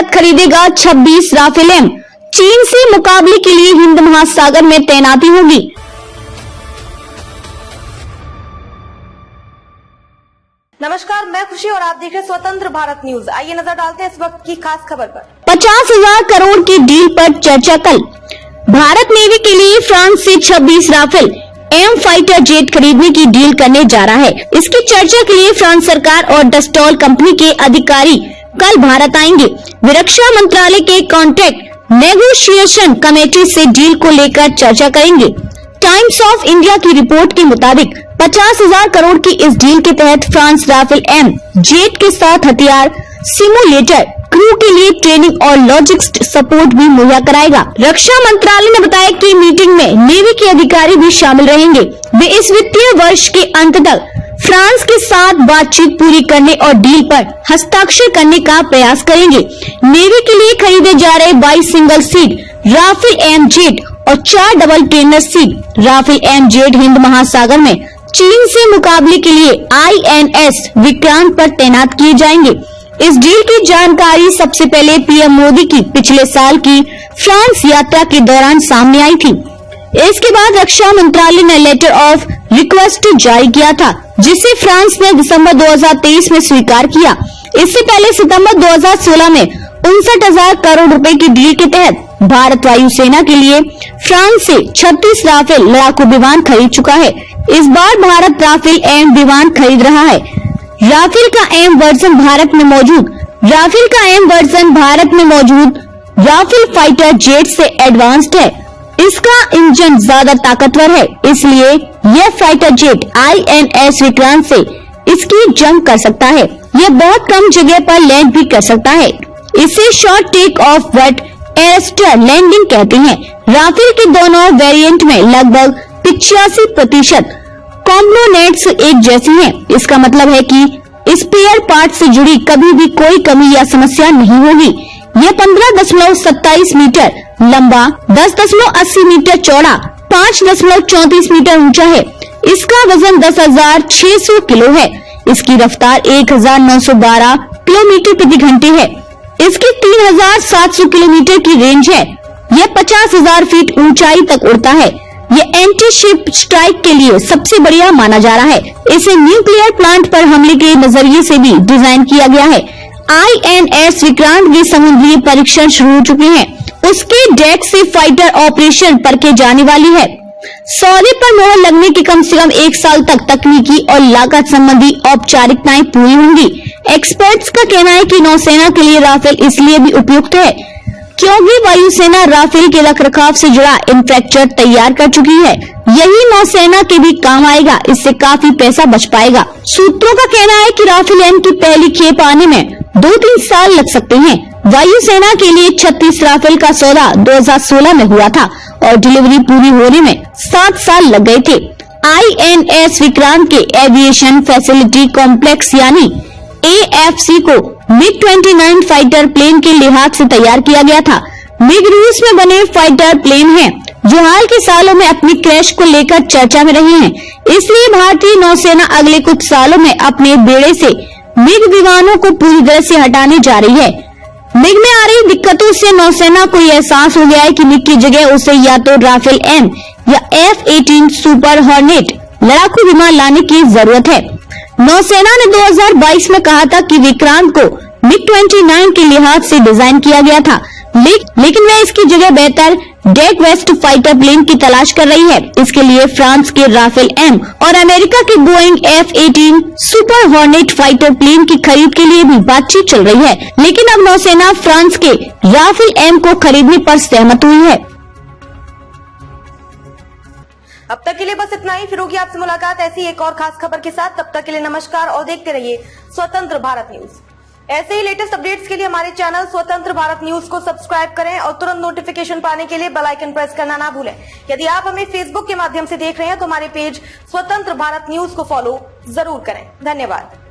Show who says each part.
Speaker 1: भारत खरीदेगा 26 Rafale M. चीन से मुकाबले के लिए हिंद महासागर में तैनाती होगी।
Speaker 2: नमस्कार, मैं खुशी और आप देख रहे हैं स्वतंत्र भारत न्यूज। आइए नजर डालते हैं इस वक्त की खास खबर पर।
Speaker 1: 50,000 करोड़ की डील पर चर्चा कल। भारत नेवी के लिए फ्रांस से 26 राफेल एम फाइटर जेट खरीदने की डील करने जा रहा है। इसकी चर्चा के लिए फ्रांस सरकार और डस्टॉल कंपनी के अधिकारी कल भारत आएंगे। वे रक्षा मंत्रालय के कॉन्ट्रैक्ट नेगोशिएशन कमेटी से डील को लेकर चर्चा करेंगे। टाइम्स ऑफ इंडिया की रिपोर्ट के मुताबिक 50,000 करोड़ की इस डील के तहत फ्रांस राफेल एम जेट के साथ हथियार, सिमुलेटर, क्रू के लिए ट्रेनिंग और लॉजिस्टिक सपोर्ट भी मुहैया कराएगा। रक्षा मंत्रालय ने बताया कि मीटिंग में नेवी के अधिकारी भी शामिल रहेंगे। वे इस वित्तीय वर्ष के अंत तक फ्रांस के साथ बातचीत पूरी करने और डील पर हस्ताक्षर करने का प्रयास करेंगे। नेवी के लिए खरीदे जा रहे 22 single seat Rafale M jet और 4 double trainer seat Rafale M jet Hind Mahasagar में चीन से मुकाबले के लिए INS विक्रांत पर तैनात किए जाएंगे। इस डील की जानकारी सबसे पहले पीएम मोदी की पिछले साल की फ्रांस यात्रा के दौरान सामने आई थी। इसके बाद रक्षा मंत्रालय ने लेटर ऑफ रिक्वेस्ट जारी किया था, जिसे फ्रांस ने दिसंबर 2023 में स्वीकार किया। इससे पहले सितंबर 2016 में 59,000 करोड़ रुपए की डील के तहत भारत वायुसेना के लिए फ्रांस से 36 राफेल लड़ाकू विमान खरीद चुका है। इस बार भारत राफेल एम विमान खरीद रहा है। राफेल का एम वर्जन भारत में मौजूद राफेल फाइटर जेट से एडवांस्ड है। इसका इंजन ज्यादा ताकतवर है, इसलिए यह फाइटर जेट INS विक्रांत से इसकी जंग कर सकता है। यह बहुत कम जगह पर लैंड भी कर सकता है। इसे short take off but arrested landing कहते हैं। राफेल के दोनों वेरिएंट में लगभग 85% कॉम्पोनेंट्स एक जैसी हैं। इसका मतलब है कि स्पेयर पार्ट से जुड़ी कभी भी कोई कमी या समस्या नहीं होगी। यह 15.27 मीटर लंबा, 10.80 मीटर चौड़ा, 5.34 मीटर ऊंचा है। इसका वजन 10,600 किलो है। इसकी रफ्तार 1,912 किलोमीटर प्रति घंटे है। इसकी 3,700 किलोमीटर की रेंज है। यह 50,000 फीट ऊंचाई तक उड़ता है। ये एंटी शिप स्ट्राइक के लिए सबसे बढ़िया माना जा रहा है। इसे न्यूक्लियर प्लांट पर हमले के नजरिए से भी डिजाइन किया गया है। INS विक्रांत के समुद्री परीक्षण शुरू हो चुके हैं। उसके डेक से फाइटर ऑपरेशन परखे जाने वाली है। सौदे पर मोहर लगने के कम से कम 1 साल तक तकनीकी और लागत संबंधी औपचारिकताएं पूरी होंगी। एक्सपर्ट्स का कहना है कि नौसेना के लिए राफेल इसलिए भी उपयुक्त है क्योंकि वायुसेना राफेल के रखरखाव से जुड़ा इंफ्रास्ट्रक्चर तैयार कर चुकी है। यही नौसेना के भी काम आएगा। इससे काफी पैसा बच पाएगा। सूत्रों का कहना है कि राफेल एम की पहली खेप आने में 2-3 साल लग सकते हैं। वायुसेना के लिए 36 राफेल का सौदा 2016 में हुआ था और डिलीवरी पूरी होने में 7 साल लग गए थे। INS विक्रांत के एविएशन फैसिलिटी कॉम्प्लेक्स यानी AFC को MiG-29 फाइटर प्लेन के लिहाज से तैयार किया गया था। मिग रूस में बने फाइटर प्लेन हैं, जो हाल के सालों में अपनी क्रैश को लेकर चर्चा में रहे हैं। इसलिए भारतीय नौसेना अगले कुछ सालों में अपने बेड़े से मिग विमानों को पूरी तरह से हटाने जा रही है। मिग में आ रही दिक्कतों से नौसेना को यह एहसास हो गया है कि मिग की जगह उसे या तो राफेल एम या F-18 सुपर हॉर्नेट लड़ाकू विमान लाने की जरूरत है। नौसेना ने 2022 में कहा था कि विक्रांत को MiG-29 के लिहाज से डिजाइन किया गया था, लेकिन वह इसकी जगह बेहतर डेक वेस्ट फाइटर प्लेन की तलाश कर रही है। इसके लिए फ्रांस के राफेल एम और अमेरिका के Boeing F-18 super hornet fighter plane की खरीद के लिए भी बातचीत चल रही है। लेकिन अब नौसेना फ्रांस के राफेल एम को खरीदने पर सहमत हुई है।
Speaker 2: अब तक के लिए बस इतना ही। फिर होगी आपसे मुलाकात ऐसी एक और खास खबर के साथ। तब तक के लिए नमस्कार और देखते रहिए स्वतंत्र भारत न्यूज। ऐसे ही लेटेस्ट अपडेट्स के लिए हमारे चैनल स्वतंत्र भारत न्यूज को सब्सक्राइब करें और तुरंत नोटिफिकेशन पाने के लिए बेल आइकन प्रेस करना ना भूलें। यदि आप हमें फेसबुक के माध्यम से देख रहे हैं तो हमारे पेज स्वतंत्र भारत न्यूज को फॉलो जरूर करें। धन्यवाद।